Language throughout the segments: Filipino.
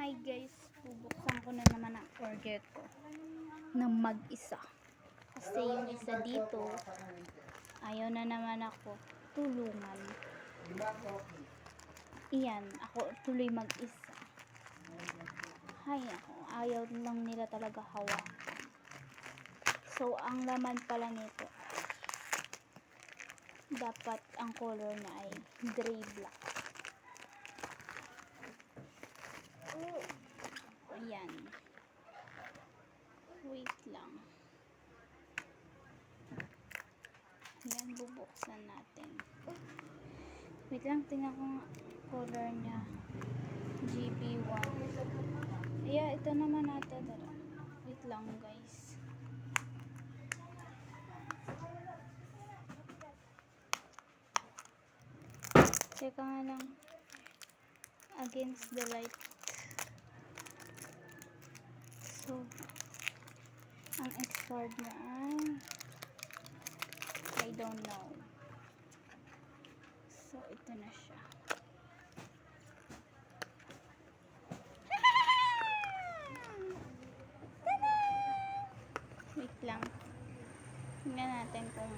Hi guys, bubuksan ko na naman ang order ko ng mag-isa. Kasi yung isa dito, ayaw na naman ako tulungan. Iyan, ako tuloy mag-isa. Hay ako, ayaw lang nila talaga hawak. So, ang laman pala nito, dapat ang color niya ay gray black. Ayan. Wait lang. Ayan, bubuksan natin. Wait lang, tingnan ko nga color niya. GB1. Ayan, ito naman ata. Wait lang guys. Teka nga lang. Against the light. So, ang expired niya ay I don't know. So, ito na siya. Wait lang. Tingnan natin kung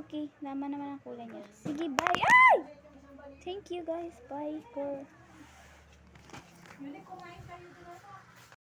okay, naman ang kulay niya. Sige, bye! Ay! Thank you guys. Bye for